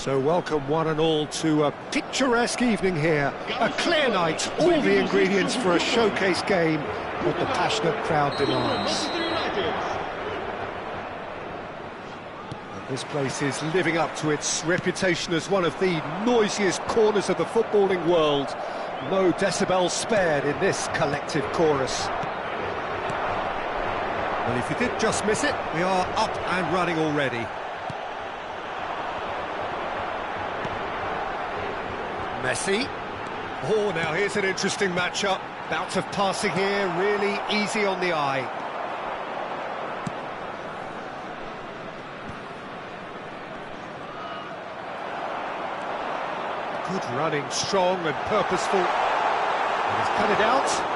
So welcome one and all to a picturesque evening here. A clear night, all the ingredients for a showcase game that the passionate crowd demands. And this place is living up to its reputation as one of the noisiest corners of the footballing world. No decibels spared in this collective chorus. Well, if you did just miss it, we are up and running already. Messi. Oh, now here's an interesting matchup. Bout of passing here, really easy on the eye. Good running, strong and purposeful. And he's cut it out.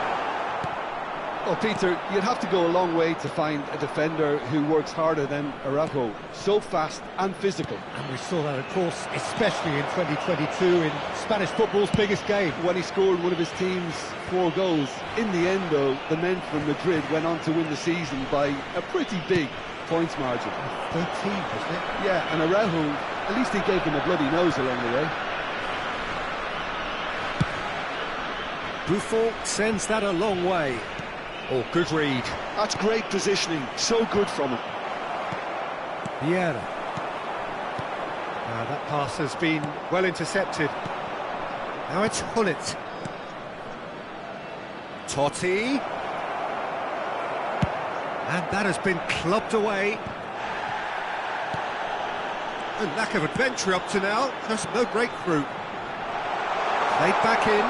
Well, Peter, you'd have to go a long way to find a defender who works harder than Araujo. So fast and physical. And we saw that, of course, especially in 2022 in Spanish football's biggest game. When he scored one of his team's 4 goals. In the end, though, the men from Madrid went on to win the season by a pretty big points margin. 13, wasn't it? Yeah, and Araujo, at least he gave them a bloody nose along the way. Buffon sends that a long way. Oh, good read. That's great positioning, so good from him. Vieira. That pass has been well intercepted. Now it's Hullet. Totti. And that has been clubbed away. A lack of adventure up to now, just no breakthrough. Played back in.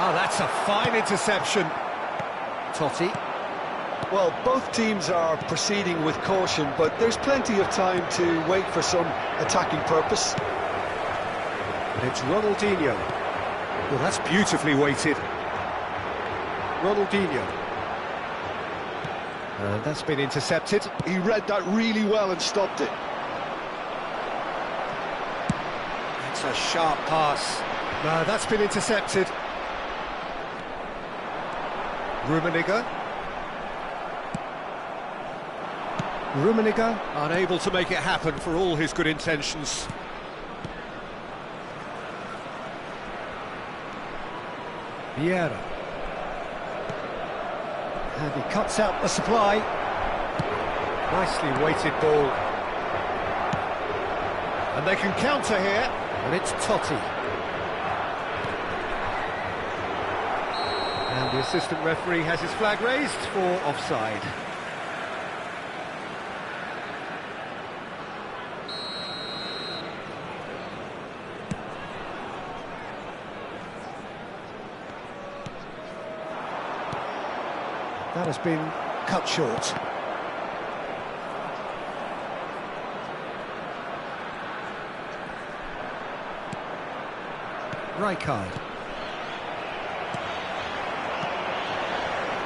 Oh, that's a fine interception. Totti. Well, both teams are proceeding with caution, but there's plenty of time to wait for some attacking purpose. And it's Ronaldinho. Well, that's beautifully weighted. Ronaldinho. And that's been intercepted. He read that really well and stopped it. It's a sharp pass. No, that's been intercepted. Rummenigge. Rummenigge unable to make it happen for all his good intentions. Vieira. And he cuts out the supply. Nicely weighted ball. And they can counter here, and it's Totti. And the assistant referee has his flag raised for offside. That has been cut short. Rijkaard.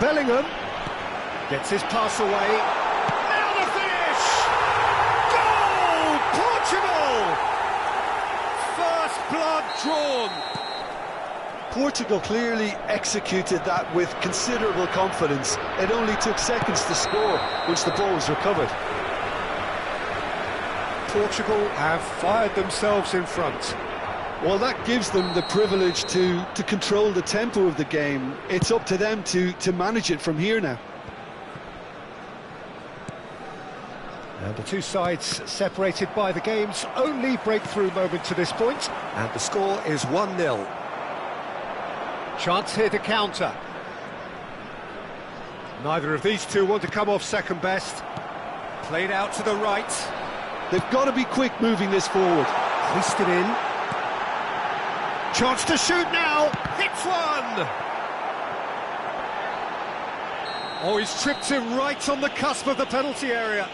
Bellingham gets his pass away. Now the finish! Goal! Portugal! First blood drawn. Portugal clearly executed that with considerable confidence. It only took seconds to score once the ball was recovered. Portugal have fired themselves in front. Well, that gives them the privilege to control the tempo of the game. It's up to them to manage it from here now. And the two sides separated by the game's only breakthrough moment to this point. And the score is 1-0. Chance here to counter. Neither of these two want to come off second best. Played out to the right. They've got to be quick moving this forward. Hoisted in. Chance to shoot now. Hits one. Oh, he's tripped him right on the cusp of the penalty area.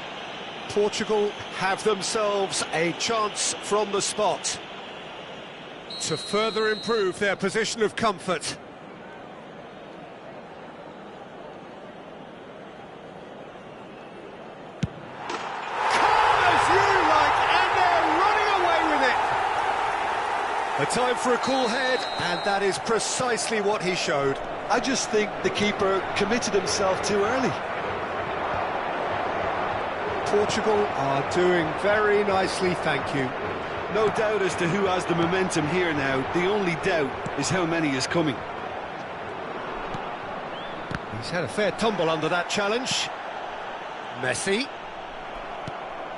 Portugal have themselves a chance from the spot to further improve their position of comfort. Calm as you like, and they're running away with it. A time for a cool head, and that is precisely what he showed. I just think the keeper committed himself too early. Portugal are doing very nicely, thank you. No doubt as to who has the momentum here now. The only doubt is how many is coming. He's had a fair tumble under that challenge. Messi.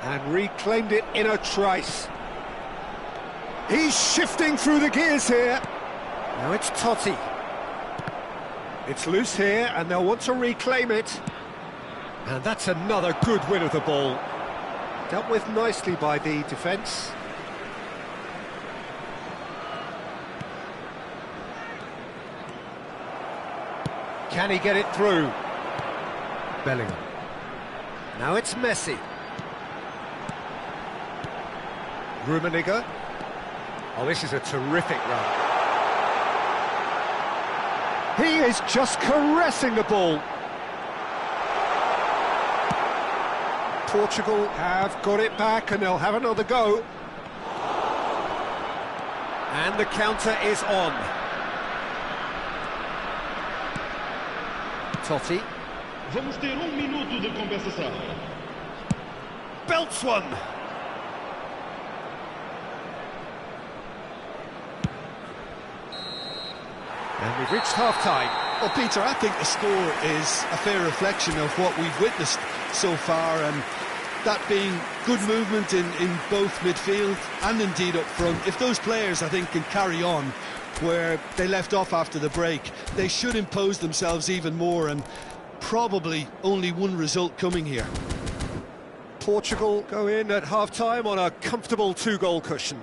And reclaimed it in a trice. He's shifting through the gears here. Now it's Totti. It's loose here, and they'll want to reclaim it. And that's another good win of the ball. Dealt with nicely by the defence. Can he get it through? Bellingham. Now it's Messi. Rummenigge. Oh, this is a terrific run. He is just caressing the ball. Portugal have got it back and they'll have another go. And the counter is on. Totti. Vamos ter minuto de compensação. Belts one. And we've reached half-time. Well, Peter, I think the score is a fair reflection of what we've witnessed so far, and that being good movement in both midfield and indeed up front. If those players, I think, can carry on where they left off after the break, they should impose themselves even more, and probably only one result coming here. Portugal go in at half-time on a comfortable two-goal cushion.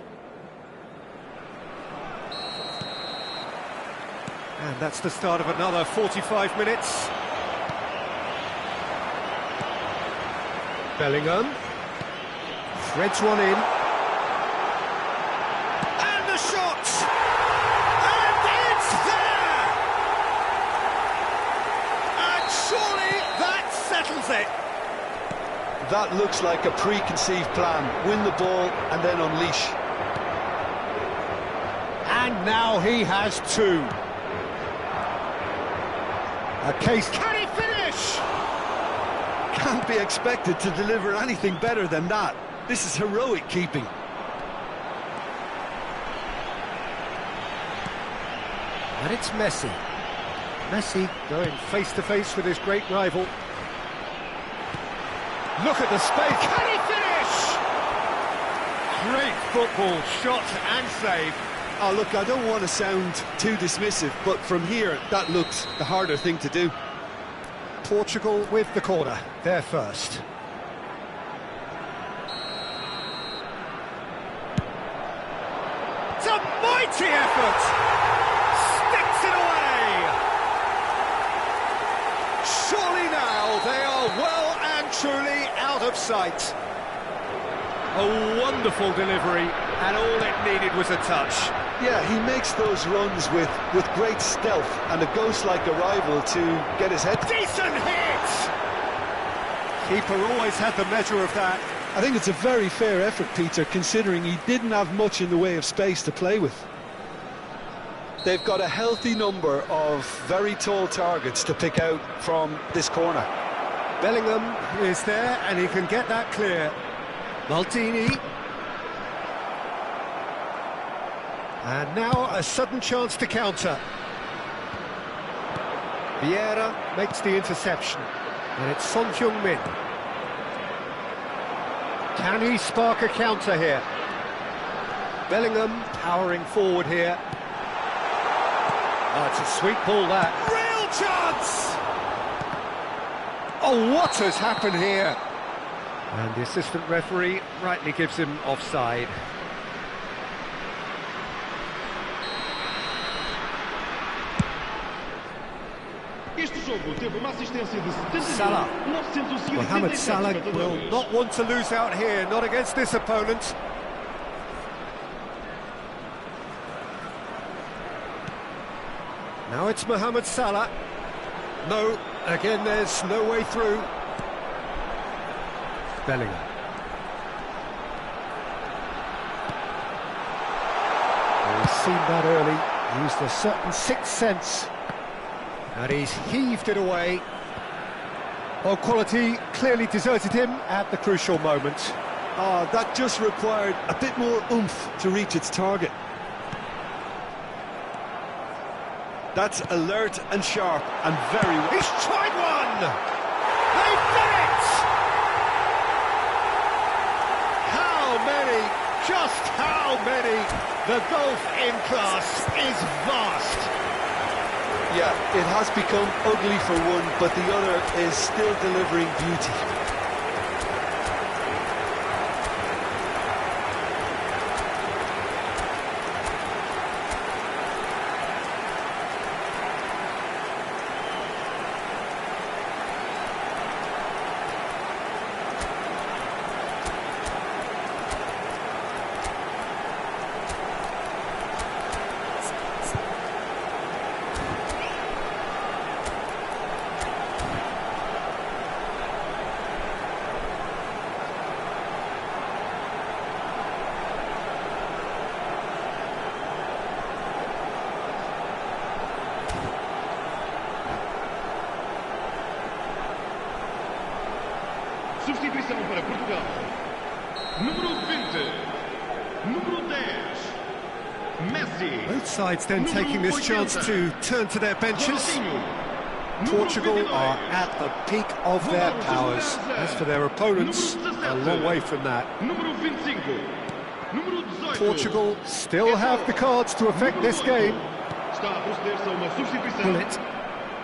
And that's the start of another 45 minutes. Bellingham threads one in. And the shot! And it's there! And surely that settles it. That looks like a preconceived plan. Win the ball and then unleash. And now he has two. A case. Can he finish? Can't be expected to deliver anything better than that. This is heroic keeping. And it's Messi. Messi going face-to-face with his great rival. Look at the space. Can he finish? Great football, shot and save. Oh, look, I don't want to sound too dismissive, but from here, that looks the harder thing to do. Portugal with the corner, they're first. It's a mighty effort! Sticks it away! Surely now they are well and truly out of sight. A wonderful delivery, and all it needed was a touch. Yeah, he makes those runs with great stealth and a ghost-like arrival to get his head. Decent hit! Keeper always had the measure of that. I think it's a very fair effort, Peter, considering he didn't have much in the way of space to play with. They've got a healthy number of very tall targets to pick out from this corner. Bellingham is there, and he can get that clear. Maldini. And now a sudden chance to counter. Vieira makes the interception. And it's Son Heung-min. Can he spark a counter here? Bellingham powering forward here. Oh, it's a sweet ball, that. Real chance! Oh, what has happened here? And the assistant referee rightly gives him offside. Este jogo teve uma assistência de 79. Salah. Mohamed Salah will not want to lose out here, not against this opponent. Now it's Mohamed Salah. No, again there's no way through. Bellingham. He's seen that early, used a certain sixth sense. And he's heaved it away. Well, quality clearly deserted him at the crucial moment. That just required a bit more oomph to reach its target. That's alert and sharp and very... He's tried one! They've done it! How many? Just how many? The gulf in class is vast. Yeah, it has become ugly for one, but the other is still delivering beauty. Substituição para Portugal. Número 20. Número 10. Messi. Both sides then taking this chance to turn to their benches. Portugal are at the peak of their powers. As for their opponents, a long way from that. Portugal still have the cards to affect this game. Bullet.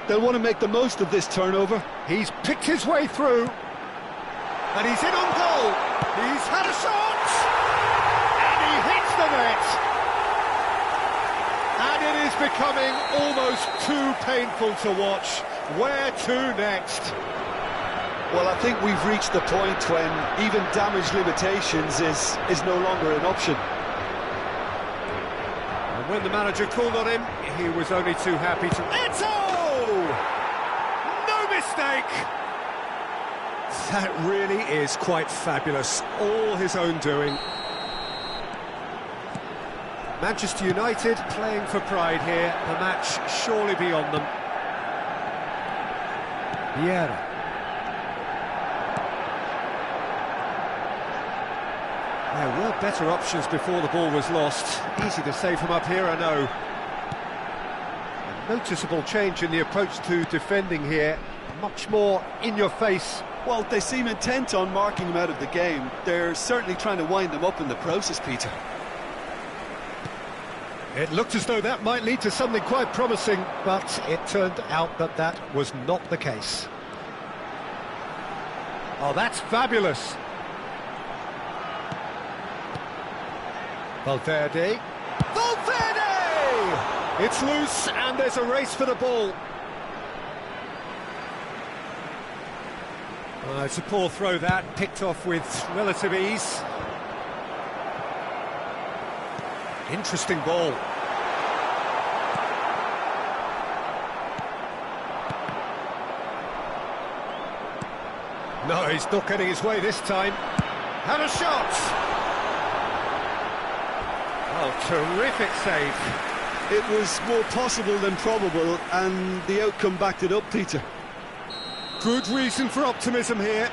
They'll want to make the most of this turnover. He's picked his way through. And he's in on goal. He's had a shot. And he hits the net. And it is becoming almost too painful to watch. Where to next? Well, I think we've reached the point when even damage limitations is no longer an option. And when the manager called on him, he was only too happy to... Eto'o! No mistake! That really is quite fabulous. All his own doing. Manchester United playing for pride here. The match surely beyond them. Vieira. There were better options before the ball was lost. Easy to save from up here, I know. Noticeable change in the approach to defending here. Much more in your face. Well, they seem intent on marking him out of the game. They're certainly trying to wind him up in the process, Peter. It looked as though that might lead to something quite promising, but it turned out that that was not the case. Oh, that's fabulous. Valverde. Valverde! It's loose and there's a race for the ball. It's a poor throw that, picked off with relative ease. Interesting ball. No, he's not getting his way this time. And a shot! Oh, terrific save. It was more possible than probable, and the outcome backed it up, Peter. Good reason for optimism here.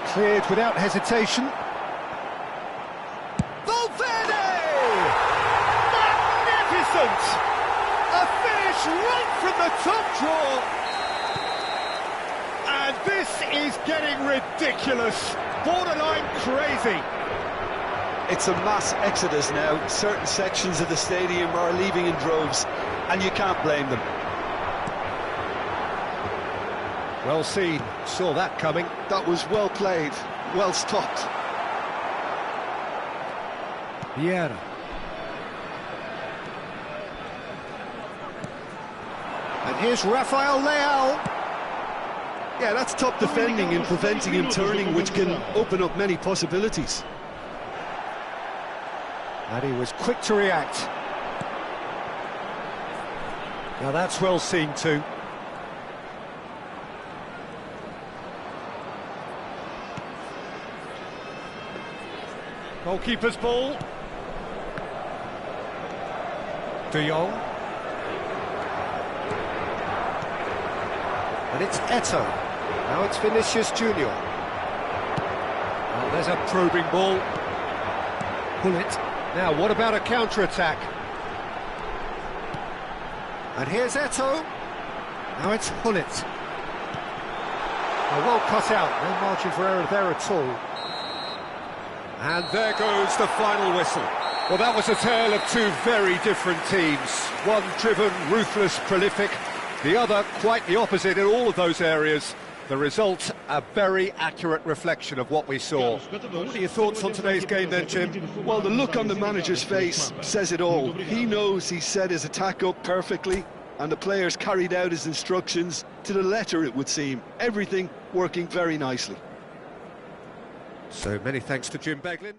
Cleared without hesitation. Valverde! Magnificent! A finish right from the top draw. And this is getting ridiculous. Borderline crazy. It's a mass exodus now. Certain sections of the stadium are leaving in droves, and you can't blame them. Well seen, saw that coming. That was well played, well stopped. Vieira. And here's Rafael Leao. Yeah, that's top defending and preventing him turning, which can open up many possibilities. And he was quick to react. Now that's well seen too. Goalkeeper's ball. De Jong. And it's Eto'o. Now it's Vinicius Junior. Oh, there's a probing ball. Pull it. Now, what about a counter-attack? And here's Eto'o. Now it's Hullet. Well cut out, no margin for error there at all. And there goes the final whistle. Well, that was a tale of two very different teams. One driven, ruthless, prolific. The other quite the opposite in all of those areas. The result, a very accurate reflection of what we saw. What are your thoughts on today's game then, Jim? Well, the look on the manager's face says it all. He knows he set his attack up perfectly, and the players carried out his instructions to the letter, it would seem. Everything working very nicely. So many thanks to Jim Beglin.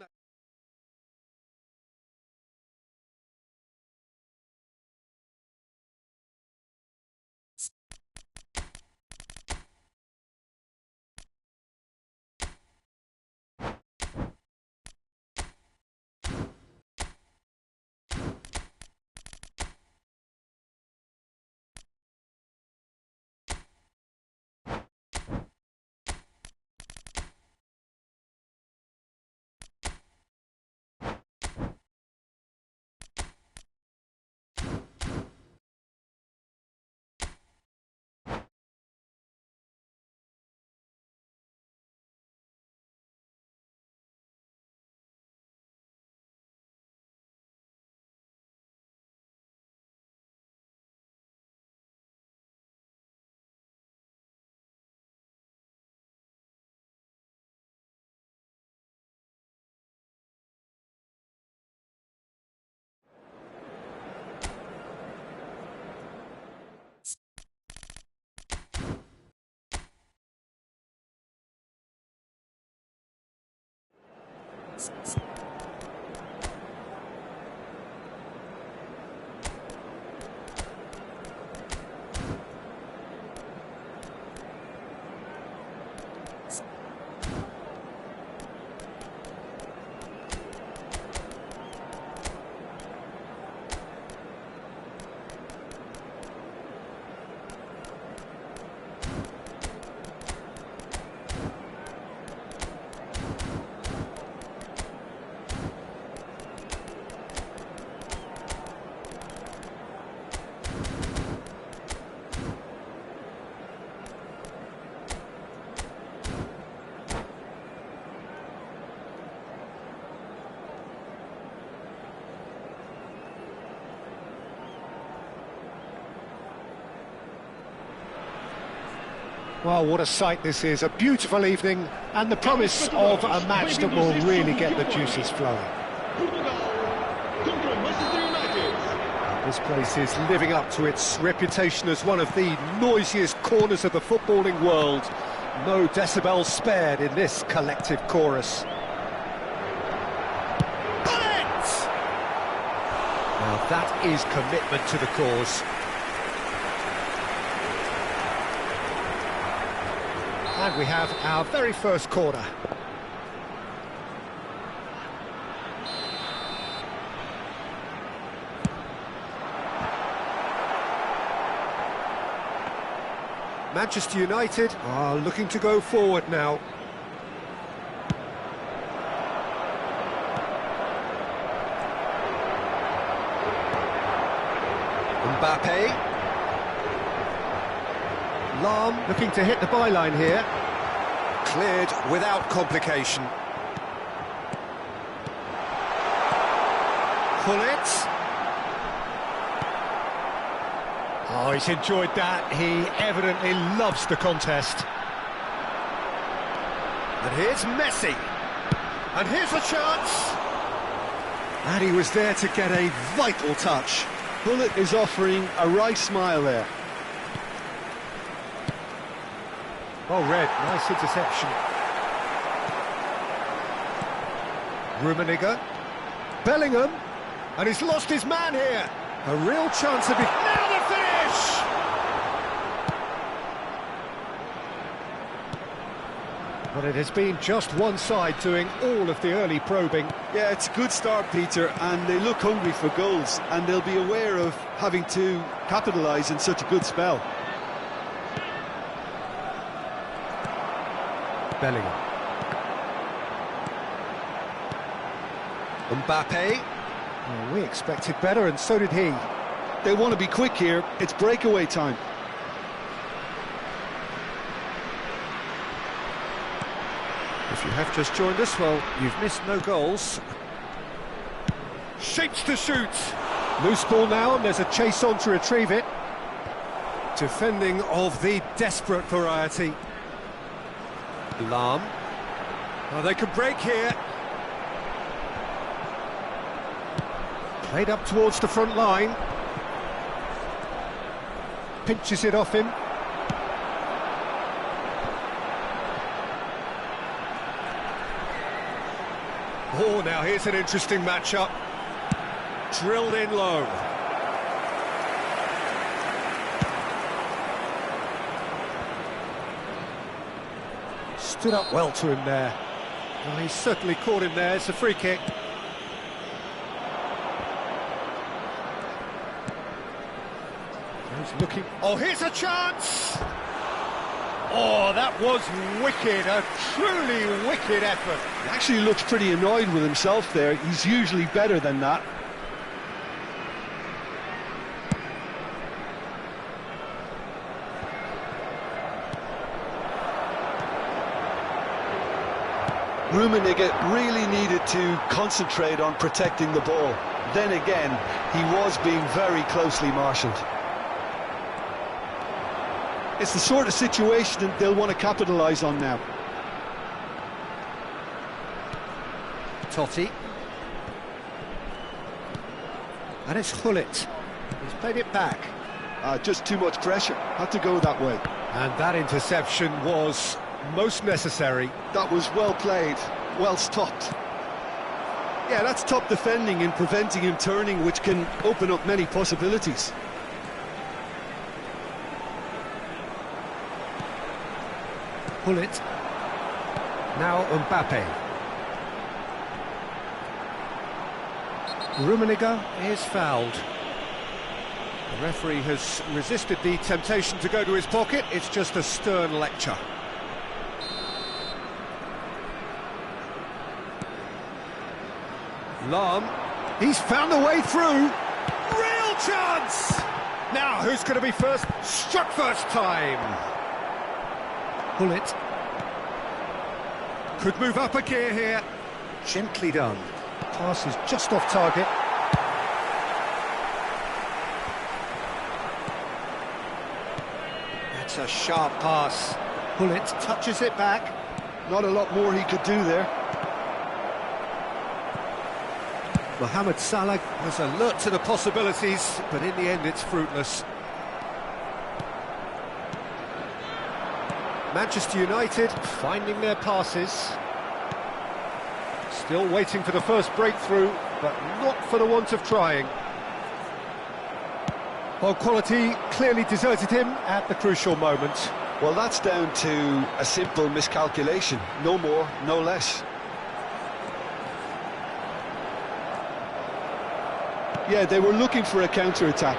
Well, what a sight this is, a beautiful evening, and the promise of a match that will really get the juices flowing. This place is living up to its reputation as one of the noisiest corners of the footballing world. No decibels spared in this collective chorus. Now that is commitment to the cause. And we have our very first corner. Manchester United are looking to go forward now. Mbappe. Lahm looking to hit the byline here. Cleared without complication. Gullit. Oh, he's enjoyed that. He evidently loves the contest. And here's Messi. And here's a chance. And he was there to get a vital touch. Gullit is offering a right smile there. Well read, nice interception. Rummenigge. Bellingham. And he's lost his man here. A real chance of it. Now the finish! But it has been just one side doing all of the early probing. Yeah, it's a good start, Peter, and they look hungry for goals, and they'll be aware of having to capitalise in such a good spell. Bellingham. Mbappe. Oh, we expected better, and so did he. They want to be quick here. It's breakaway time. If you have just joined us, well, you've missed no goals. Shapes to shoot. Loose ball now, and there's a chase on to retrieve it. Defending of the desperate variety. Lahm. Oh, they could break here. Played up towards the front line. Pinches it off him. Oh, now here's an interesting matchup. Drilled in low. Stood up well to him there. Well, he's certainly caught him there. It's a free kick. He's looking. Oh, here's a chance! Oh, that was wicked. A truly wicked effort. He actually looks pretty annoyed with himself there. He's usually better than that. Rummenigge really needed to concentrate on protecting the ball. Then again, he was being very closely marshalled. It's the sort of situation that they'll want to capitalise on now. Totti. And it's Gullit. He's played it back. Just too much pressure. Had to go that way. And that interception was most necessary. That was well played, well stopped. Yeah, that's top defending and preventing him turning, which can open up many possibilities. Gullit. Now Mbappe. Rummenigge is fouled. The referee has resisted the temptation to go to his pocket. It's just a stern lecture. Lahm. He's found a way through. Real chance! Now, who's going to be first? Struck first time. Gullit. Could move up a gear here. Gently done. Pass is just off target. That's a sharp pass. Bullet touches it back. Not a lot more he could do there. Mohamed Salah was alert to the possibilities, but in the end it's fruitless. Manchester United finding their passes. Still waiting for the first breakthrough, but not for the want of trying. Well, quality clearly deserted him at the crucial moment. Well, that's down to a simple miscalculation. No more, no less. Yeah, they were looking for a counter-attack.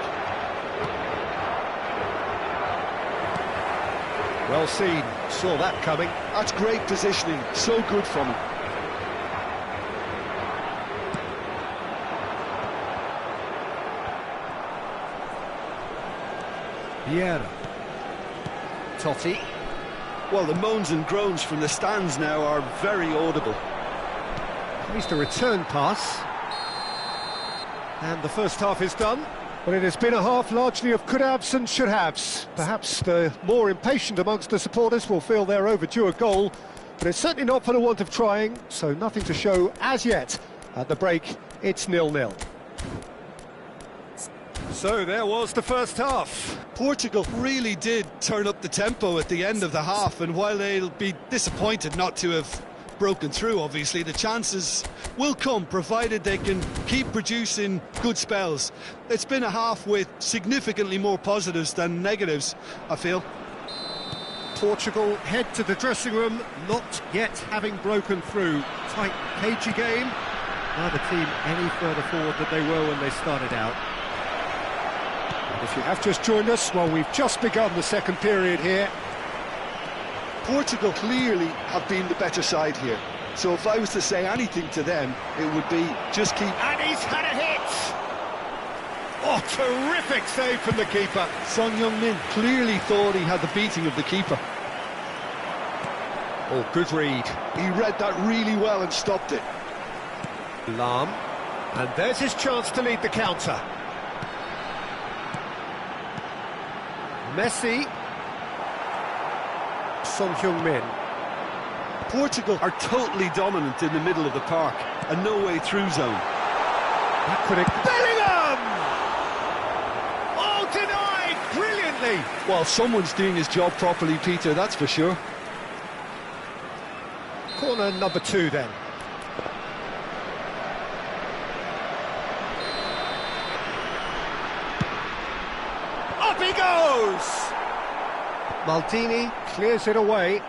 Well seen, saw that coming. That's great positioning, so good from him. Vieira. Totti. Well, the moans and groans from the stands now are very audible. At least a return pass. And the first half is done. Well, it has been a half largely of could-haves and should-haves. Perhaps the more impatient amongst the supporters will feel they're overdue a goal, but it's certainly not for the want of trying, so nothing to show as yet. At the break, it's 0-0. So there was the first half. Portugal really did turn up the tempo at the end of the half, and while they'll be disappointed not to have broken through, obviously, the chances will come, provided they can keep producing good spells. It's been a half with significantly more positives than negatives, I feel. Portugal head to the dressing room, not yet having broken through. Tight, cagey game. Neither team any further forward than they were when they started out. And if you have just joined us, well, we've just begun the second period here. Portugal clearly have been the better side here. So if I was to say anything to them, it would be just keep... And he's had a hit! Oh, terrific save from the keeper. Son Heung-min clearly thought he had the beating of the keeper. Oh, good read. He read that really well and stopped it. Lam. And there's his chance to lead the counter. Messi. Son Heung-min. Portugal are totally dominant in the middle of the park, a no-way through zone. That could have... Bellingham! Oh, denied brilliantly! Well, someone's doing his job properly, Peter, that's for sure. Corner number 2 then. Up he goes! Maldini clears it away.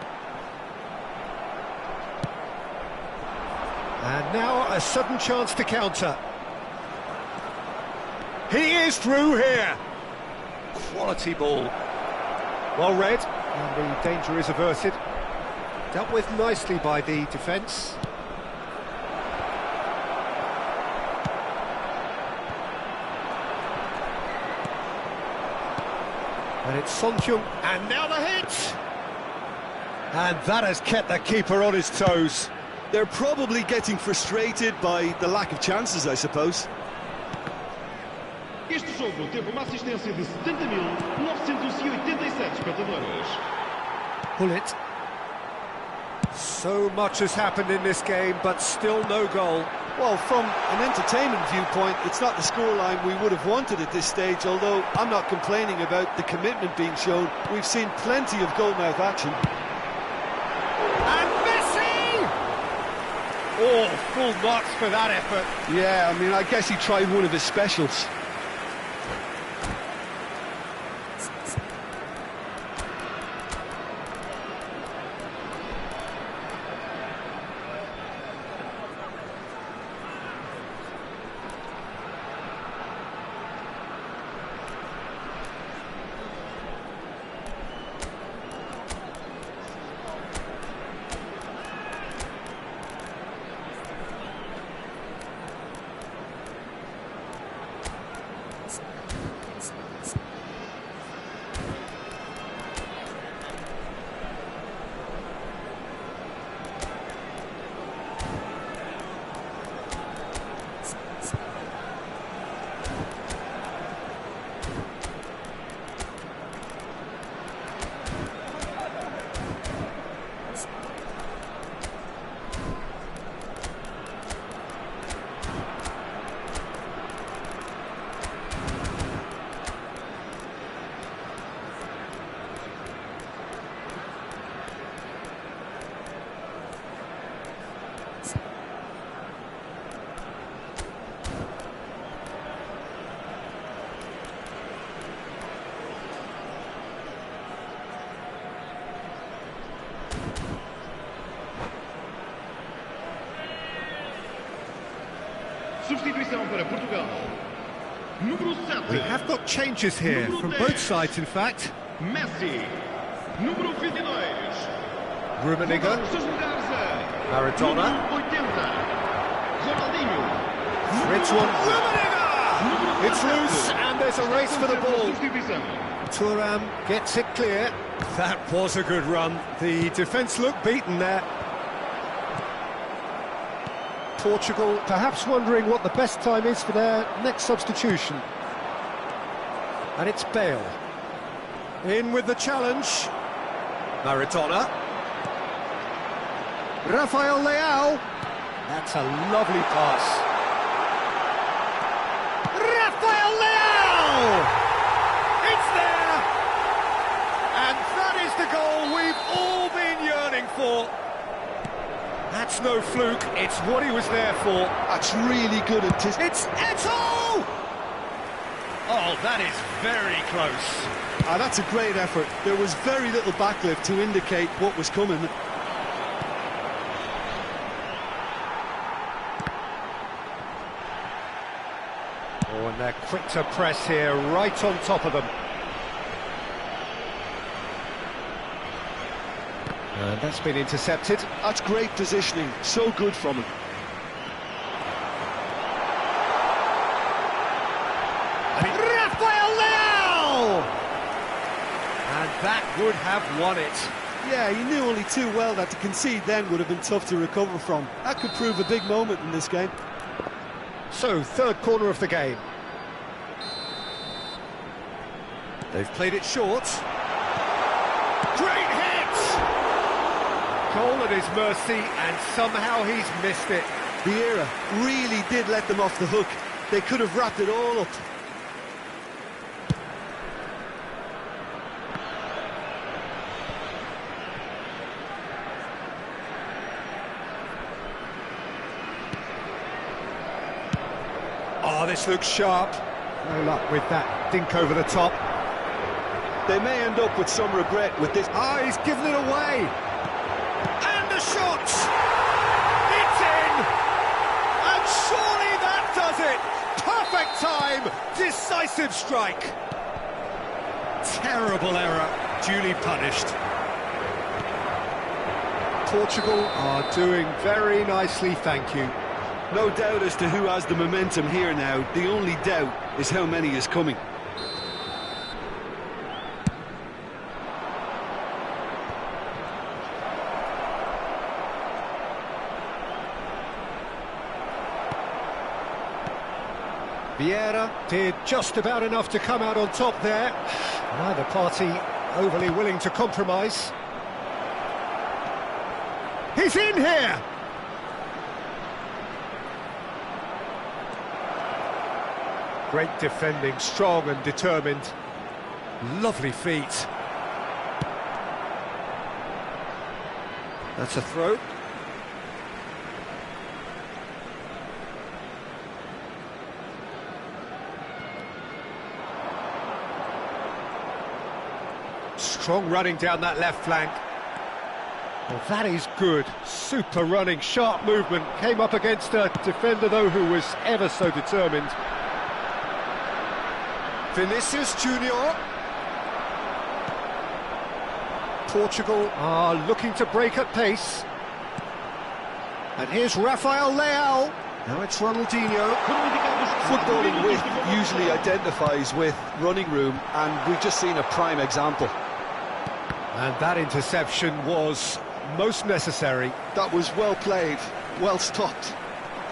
And now a sudden chance to counter. He is through here. Quality ball. Well read, and the danger is averted. Dealt with nicely by the defence. And it's Son Heung, and now the hit! And that has kept the keeper on his toes. They're probably getting frustrated by the lack of chances, I suppose. Este jogo teve uma assistência de 70.987 espectadores. Bullet. So much has happened in this game, but still no goal. Well, from an entertainment viewpoint, it's not the scoreline we would have wanted at this stage, although I'm not complaining about the commitment being shown. We've seen plenty of goalmouth action. And Messi! Oh, full marks for that effort. Yeah, I mean, I guess he tried one of his specials. Substituição para Portugal. Número 7. We have got changes here, from both sides in fact. Messi. Número 22. Rummenigge, Seus lugares a Maradona, número 80. Ronaldinho. Fritz one, Rummenigge! It's loose and there's a race for the ball. Substituição. Thuram gets it clear. That was a good run. The defence looked beaten there. Portugal perhaps wondering what the best time is for their next substitution. And it's Bale. In with the challenge. Maradona. Rafael Leao. That's a lovely pass. Rafael Leao! It's there! And that is the goal we've all been yearning for. That's no fluke, it's what he was there for. That's really good anticipation. It's Eto'o! Oh, that is very close. That's a great effort. There was very little backlift to indicate what was coming. Oh, and they're quick to press here, right on top of them. And that's been intercepted. That's great positioning, so good from him. Rafael Leao! And that would have won it. Yeah, he knew only too well that to concede then would have been tough to recover from. That could prove a big moment in this game. So, third corner of the game. They've played it short. Great hit! Goal at his mercy, and somehow he's missed it. Vieira really did let them off the hook. They could have wrapped it all up. Oh, this looks sharp. No luck with that dink over the top. They may end up with some regret with this. Ah, he's given it away. And the shot! It's in! And surely that does it! Perfect time! Decisive strike! Terrible error, duly punished. Portugal are doing very nicely, thank you. No doubt as to who has the momentum here now. The only doubt is how many is coming. Vieira did just about enough to come out on top there. Neither party overly willing to compromise. He's in here! Great defending, strong and determined. Lovely feet. That's a throw. Strong running down that left flank. Well, that is good. Super running, sharp movement. Came up against a defender, though, who was ever so determined. Vinicius Junior. Portugal are looking to break at pace. And here's Rafael Leao. Now it's Ronaldinho. Footballing width usually identifies with running room, and we've just seen a prime example. And that interception was most necessary. That was well played, well stopped.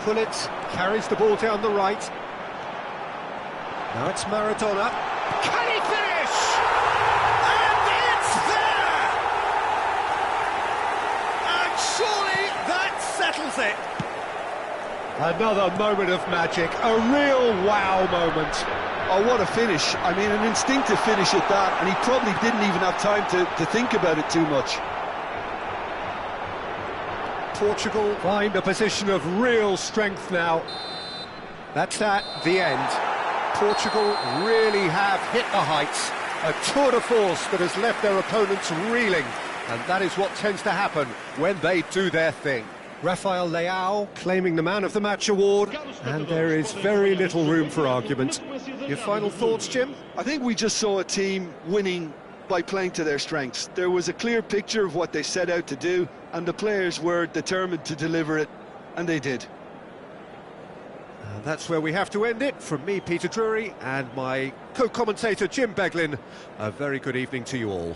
Pullet carries the ball down the right. Now it's Maradona. Can he finish? And it's there! And surely that settles it. Another moment of magic, a real wow moment. Oh, what a finish. I mean, an instinctive finish at that, and he probably didn't even have time to think about it too much. Portugal find a position of real strength now. That's that, the end. Portugal really have hit the heights. A tour de force that has left their opponents reeling. And that is what tends to happen when they do their thing. Rafael Leao claiming the Man of the Match award, and there is very little room for argument. Your final thoughts, Jim? I think we just saw a team winning by playing to their strengths. There was a clear picture of what they set out to do, and the players were determined to deliver it, and they did. And that's where we have to end it. From me, Peter Drury, and my co-commentator, Jim Beglin, a very good evening to you all.